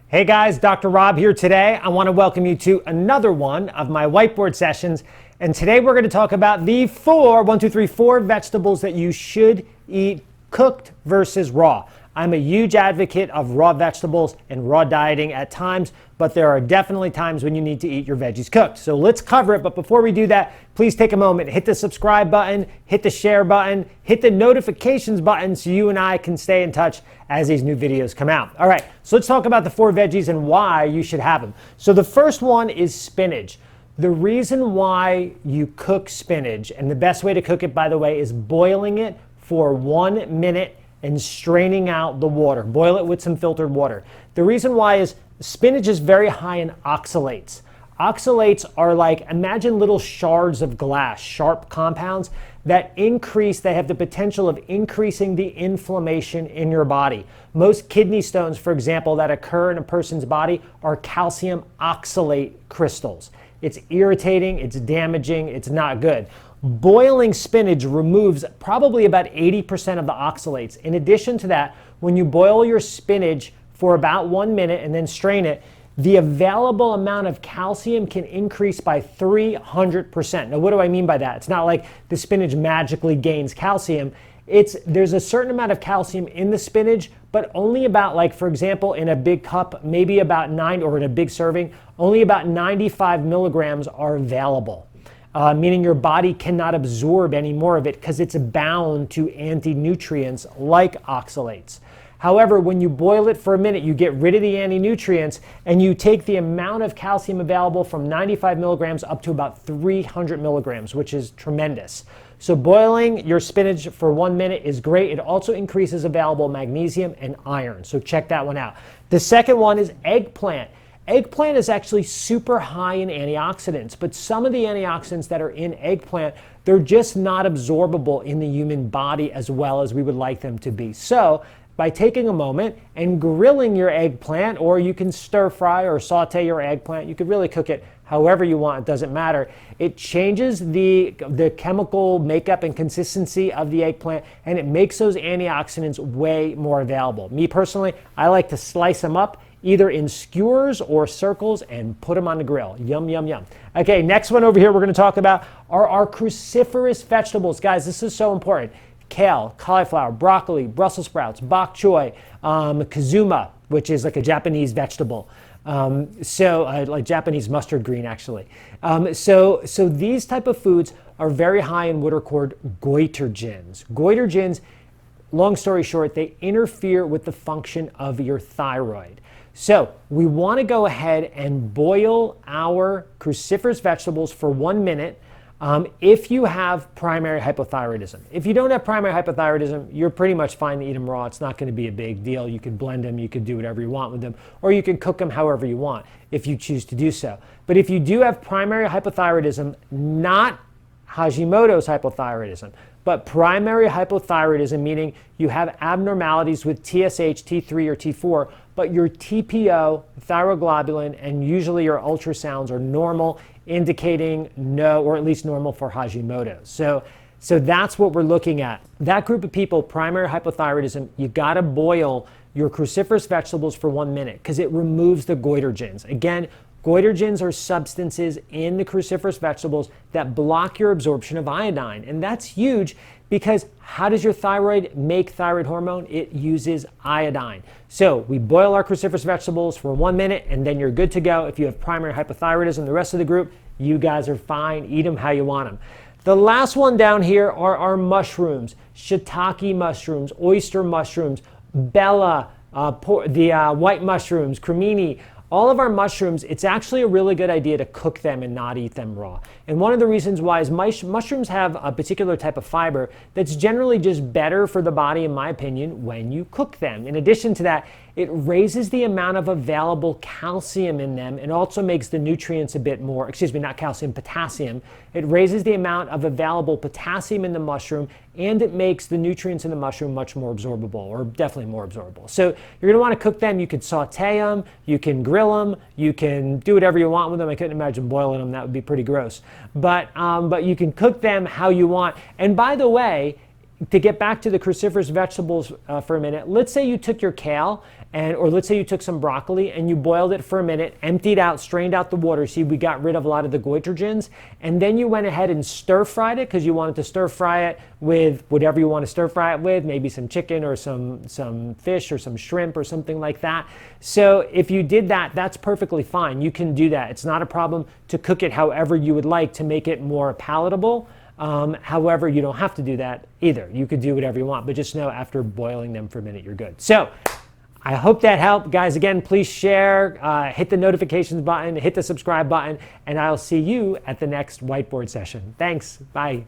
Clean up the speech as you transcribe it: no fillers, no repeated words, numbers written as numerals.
Hey guys, Dr. Rob here today. I want to welcome you to another one of my whiteboard sessions. And today we're going to talk about the four vegetables that you should eat cooked versus raw. I'm a huge advocate of raw vegetables and raw dieting at times, but there are definitely times when you need to eat your veggies cooked. So let's cover it. But before we do that, please take a moment, hit the subscribe button, hit the share button, hit the notifications button so you and I can stay in touch as these new videos come out. All right, so let's talk about the four veggies and why you should have them. So the first one is spinach. The reason why you cook spinach, and the best way to cook it, by the way, is boiling it for 1 minute and straining out the water. Boil it with some filtered water. The reason why is spinach is very high in oxalates. Oxalates are like, imagine little shards of glass, sharp compounds that they have the potential of increasing the inflammation in your body. Most kidney stones, for example, that occur in a person's body are calcium oxalate crystals. It's irritating, it's damaging, it's not good. Boiling spinach removes probably about 80% of the oxalates. In addition to that, when you boil your spinach for about 1 minute and then strain it, the available amount of calcium can increase by 300%. Now, what do I mean by that? It's not like the spinach magically gains calcium. There's a certain amount of calcium in the spinach, but only about, like, for example, in a big cup, maybe about 9, or in a big serving, only about 95 milligrams are available. Meaning your body cannot absorb any more of it because it's bound to anti-nutrients like oxalates. However, when you boil it for a minute, you get rid of the anti-nutrients and you take the amount of calcium available from 95 milligrams up to about 300 milligrams, which is tremendous. So boiling your spinach for 1 minute is great. It also increases available magnesium and iron. So check that one out. The second one is eggplant. Eggplant is actually super high in antioxidants, but some of the antioxidants that are in eggplant, they're just not absorbable in the human body as well as we would like them to be. So by taking a moment and grilling your eggplant, or you can stir fry or saute your eggplant, you could really cook it however you want, it doesn't matter. It changes the chemical makeup and consistency of the eggplant, and it makes those antioxidants way more available. Me personally, I like to slice them up either in skewers or circles and put them on the grill. Yum, yum, yum. Okay, next one over here we're going to talk about are our cruciferous vegetables. Guys, this is so important. Kale, cauliflower, broccoli, Brussels sprouts, bok choy, kazuma, which is like a Japanese vegetable. Like Japanese mustard green, actually. So these type of foods are very high in what are called goitrogens. Goitrogens, long story short, they interfere with the function of your thyroid. So we want to go ahead and boil our cruciferous vegetables for 1 minute if you have primary hypothyroidism. If you don't have primary hypothyroidism, you're pretty much fine to eat them raw. It's not going to be a big deal. You can blend them, you can do whatever you want with them, or you can cook them however you want if you choose to do so. But if you do have primary hypothyroidism, not Hashimoto's hypothyroidism, but primary hypothyroidism, meaning you have abnormalities with TSH, T3, or T4, but your TPO, thyroglobulin, and usually your ultrasounds are normal, indicating no, or at least normal for Hashimoto's. So that's what we're looking at. That group of people, primary hypothyroidism, you gotta boil your cruciferous vegetables for 1 minute because it removes the goitrogens. Again, goitrogens are substances in the cruciferous vegetables that block your absorption of iodine. And that's huge because how does your thyroid make thyroid hormone? It uses iodine. So we boil our cruciferous vegetables for 1 minute and then you're good to go. If you have primary hypothyroidism, the rest of the group, you guys are fine. Eat them how you want them. The last one down here are our mushrooms, shiitake mushrooms, oyster mushrooms, bella, white mushrooms, cremini. All of our mushrooms, it's actually a really good idea to cook them and not eat them raw. And one of the reasons why is mushrooms have a particular type of fiber that's generally just better for the body, in my opinion, when you cook them. In addition to that, it raises the amount of available calcium in them and also makes the nutrients a bit more, not calcium, potassium. It raises the amount of available potassium in the mushroom, and it makes the nutrients in the mushroom much more absorbable, or definitely more absorbable. So you're gonna wanna cook them. You can saute them, you can grill them, you can do whatever you want with them. I couldn't imagine boiling them, that would be pretty gross. But you can cook them how you want. And by the way, to get back to the cruciferous vegetables for a minute, let's say you took your kale or let's say you took some broccoli and you boiled it for a minute, emptied out, strained out the water. See, we got rid of a lot of the goitrogens, and then you went ahead and stir fried it because you wanted to stir fry it with whatever you want to stir fry it with, maybe some chicken or some fish or some shrimp or something like that. So if you did that, that's perfectly fine. You can do that. It's not a problem to cook it however you would like to make it more palatable. However, you don't have to do that either. You could do whatever you want, but just know after boiling them for a minute, you're good. So I hope that helped. Guys, again, please share, hit the notifications button, hit the subscribe button, and I'll see you at the next whiteboard session. Thanks. Bye.